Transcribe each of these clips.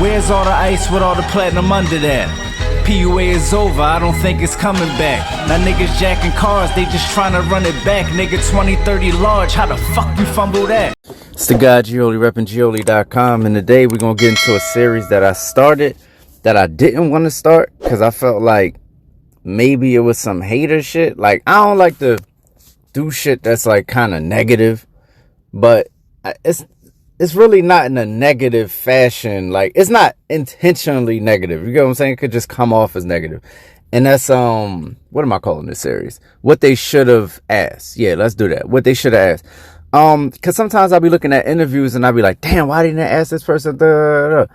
Where's all the ice with all the platinum under that? PUA is over, I don't think it's coming back. Now niggas jacking cars, they just trying to run it back. Nigga 2030 large, how the fuck you fumble that? It's the guy Gioli, repping Gioli.com, and today we're gonna get into a series that I started that I didn't want to start because I felt like maybe it was some hater shit. Like, I don't like to do shit that's like kind of negative, but it's really not in a negative fashion. Like, it's not intentionally negative. You get what I'm saying? It could just come off as negative. And that's, what am I calling this series? What they should have asked. Yeah, let's do that. What they should have asked. Cause sometimes I'll be looking at interviews and I'll be like, damn, why didn't I ask this person? And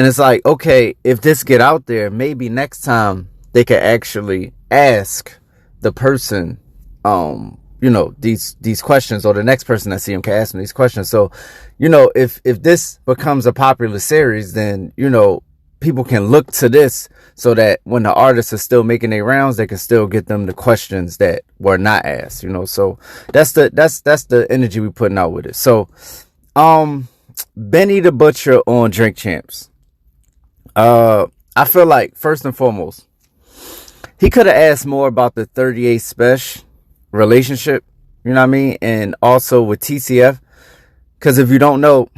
it's like, okay, if this get out there, maybe next time they could actually ask the person, you know, these questions, or the next person that see them can ask them these questions. So, you know, if this becomes a popular series, then, you know, people can look to this so that when the artists are still making their rounds, they can still get them the questions that were not asked, you know. So that's the energy we putting out with it. So, Benny the Butcher on Drink Champs. I feel like, first and foremost, he could have asked more about the 38 Special relationship, you know what I mean? And also with TCF, because if you don't know,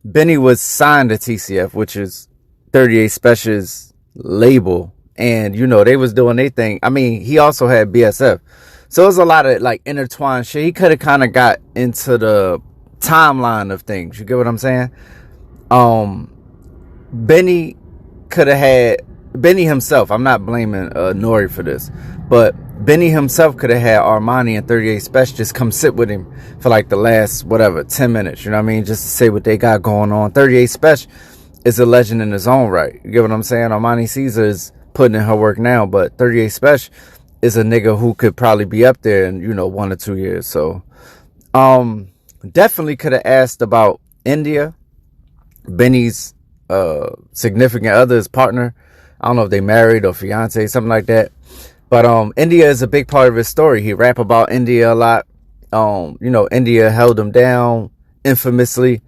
Benny was signed to TCF, which is 38 Special's label, and you know, they was doing their thing. I mean, he also had BSF, so it was a lot of like intertwined shit. He could have kind of got into the timeline of things, you get what I'm saying? Benny could have had, Benny himself, I'm not blaming NORE for this, but Benny himself could have had Armani and 38 Special just come sit with him for like the last, whatever, 10 minutes, you know what I mean? Just to say what they got going on. 38 Special is a legend in his own right. You get what I'm saying? Armani Caesar is putting in her work now, but 38 Special is a nigga who could probably be up there in, you know, 1 or 2 years. So, definitely could have asked about India, Benny's significant other's partner. I don't know if they married or fiance, something like that. But India is a big part of his story. He rap about India a lot. You know, India held him down infamously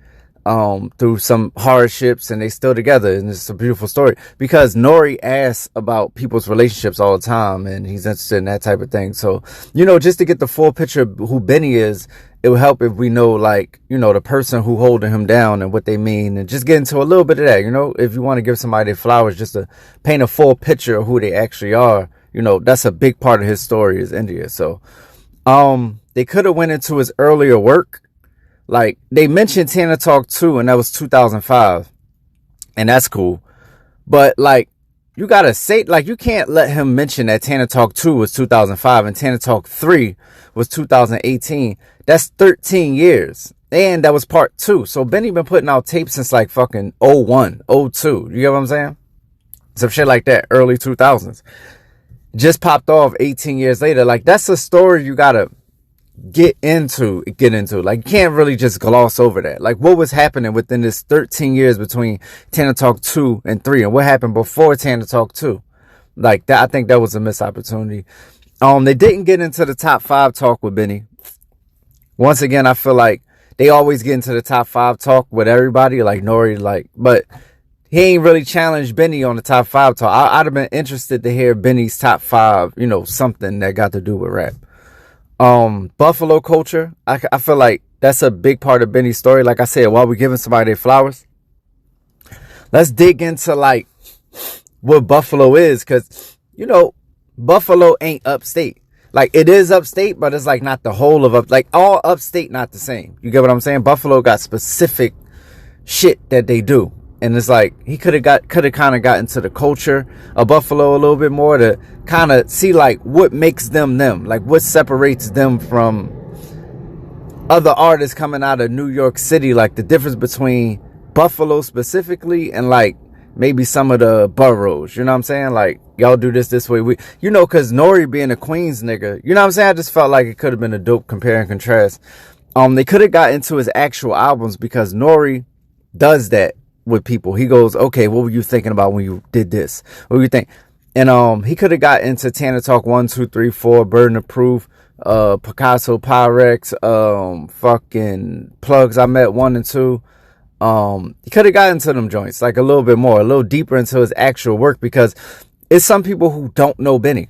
through some hardships, and they still together. And it's a beautiful story because NORE asks about people's relationships all the time, and he's interested in that type of thing. So, you know, just to get the full picture of who Benny is, it will help if we know, like, you know, the person who holding him down and what they mean, and just get into a little bit of that. You know, if you want to give somebody their flowers, just to paint a full picture of who they actually are. You know, that's a big part of his story is India. So, they could have went into his earlier work. Like, they mentioned Tana Talk 2, and that was 2005. And that's cool. But, like, you gotta say, like, you can't let him mention that Tana Talk 2 was 2005 and Tana Talk 3 was 2018. That's 13 years. And that was part 2. So, Benny been putting out tapes since, like, fucking 01, 02. You get what I'm saying? Some shit like that, early 2000s. Just popped off 18 years later. Like, that's a story you gotta get into. Like, you can't really just gloss over that. Like, what was happening within this 13 years between Tana Talk 2 and 3, and what happened before Tana Talk 2? Like, that, I think that was a missed opportunity. They didn't get into the top 5 talk with Benny. Once again, I feel like they always get into the top 5 talk with everybody, like NORE, like, but he ain't really challenged Benny on the top 5 talk. I'd have been interested to hear Benny's top 5, you know, something that got to do with rap. Buffalo culture, I feel like that's a big part of Benny's story. Like I said, while we're giving somebody their flowers, let's dig into, like, what Buffalo is. Because, you know, Buffalo ain't upstate. Like, it is upstate, but it's, like, not the whole of like, all upstate not the same. You get what I'm saying? Buffalo got specific shit that they do. And it's like, he could have kind of got into the culture of Buffalo a little bit more to kind of see, like, what makes them them. Like, what separates them from other artists coming out of New York City. Like, the difference between Buffalo specifically and, like, maybe some of the boroughs. You know what I'm saying? Like, y'all do this way. You know, because NORE being a Queens nigga, you know what I'm saying? I just felt like it could have been a dope compare and contrast. They could have got into his actual albums because NORE does that with people. He goes, okay, what were you thinking about when you did this? What do you think? And he could have got into Tana Talk 1, 2, 3, 4, Burden of Proof, Picasso, Pyrex, fucking Plugs I Met 1 and 2, He could have gotten into them joints like a little bit more, a little deeper into his actual work, because it's some people who don't know Benny.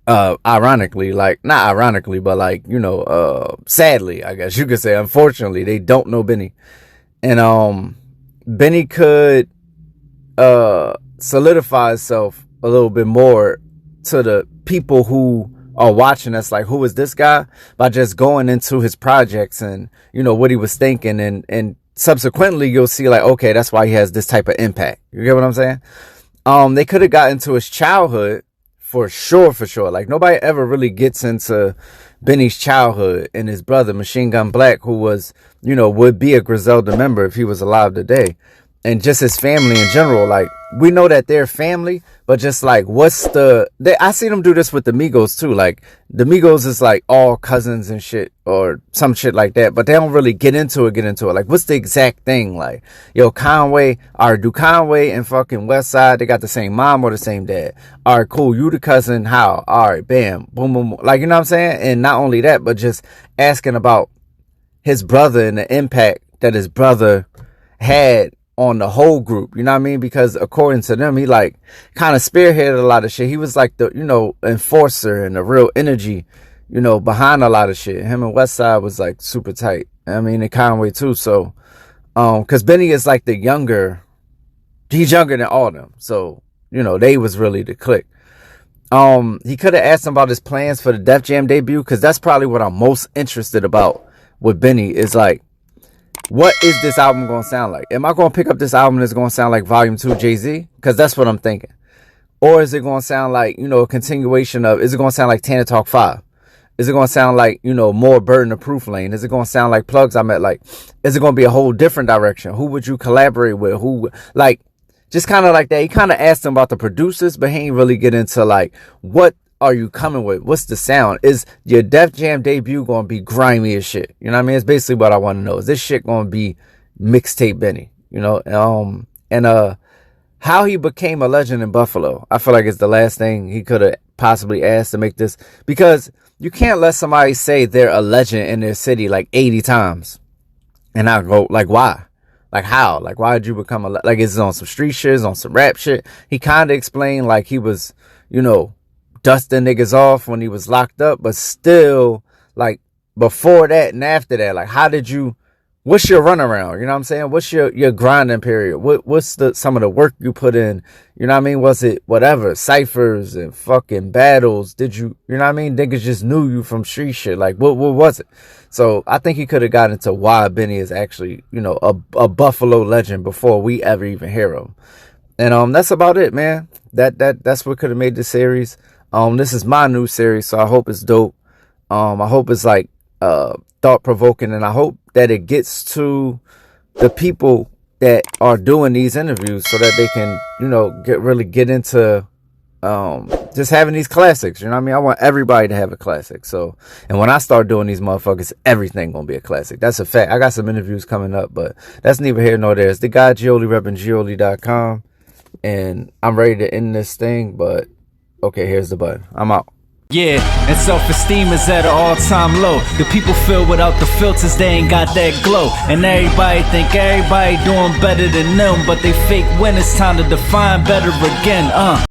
Ironically, like, not ironically, but like, sadly, I guess you could say, unfortunately, they don't know Benny. And Benny could solidify itself a little bit more to the people who are watching us, like, who is this guy, by just going into his projects and what he was thinking, and subsequently you'll see, like, okay, that's why he has this type of impact. You get what I'm saying? They could have got into his childhood for sure. Like, nobody ever really gets into Benny's childhood and his brother Machine Gun Black, who was, would be a Griselda member if he was alive today. And just his family in general. Like, we know that they're family, but just like, I see them do this with the Migos too. Like, the Migos is like all cousins and shit, or some shit like that, but they don't really get into it. Like, what's the exact thing? Like, do Conway and fucking Westside, they got the same mom or the same dad? All right, cool. You the cousin, how? All right, bam, boom, boom, boom. Like, you know what I'm saying? And not only that, but just asking about his brother and the impact that his brother had on the whole group, you know what I mean? Because according to them, he like kind of spearheaded a lot of shit. He was like the, enforcer and the real energy, behind a lot of shit. Him and Westside was like super tight. I mean, and Conway too. So, cause Benny is like he's younger than all of them. So, they was really the clique. He could have asked him about his plans for the Def Jam debut, cause that's probably what I'm most interested about with Benny, is like, what is this album going to sound like? Am I going to pick up this album that's going to sound like Volume 2 Jay-Z? Because that's what I'm thinking. Or is it going to sound like, a continuation of, is it going to sound like Tana Talk 5? Is it going to sound like, more Burden of Proof Lane? Is it going to sound like Plugs I Met? Like, is it going to be a whole different direction? Who would you collaborate with? Like, just kind of like that. He kind of asked him about the producers, but he ain't really get into like, what are you coming with? What's the sound? Is your Def Jam debut going to be grimy as shit? You know what I mean? It's basically what I want to know. Is this shit going to be mixtape Benny? And how he became a legend in Buffalo, I feel like it's the last thing he could have possibly asked to make this, because you can't let somebody say they're a legend in their city like 80 times and I go, like, why? Like, how? Like, why did you become like, is it on some street shit? Is it on some rap shit? He kind of explained like he was, dusting niggas off when he was locked up, but still, like, before that and after that, like, what's your runaround? You know what I'm saying? What's your grinding period? What's some of the work you put in? You know what I mean? Was it whatever, ciphers and fucking battles? Did you know what I mean? Niggas just knew you from street shit. Like, what was it? So I think he could have gotten into why Benny is actually, a Buffalo legend before we ever even hear him. And that's about it, man. That's what could have made this series. This is my new series, so I hope it's dope. I hope it's like thought provoking, and I hope that it gets to the people that are doing these interviews so that they can, really get into just having these classics. You know what I mean? I want everybody to have a classic. So, and when I start doing these motherfuckers, everything gonna be a classic. That's a fact. I got some interviews coming up, but that's neither here nor there. It's the guy Gioli repping Gioli.com, and I'm ready to end this thing, but okay, here's the button. I'm out. Yeah, and self-esteem is at an all-time low. The people feel without the filters, they ain't got that glow. And everybody think everybody doing better than them, but they fake when it's time to define better again,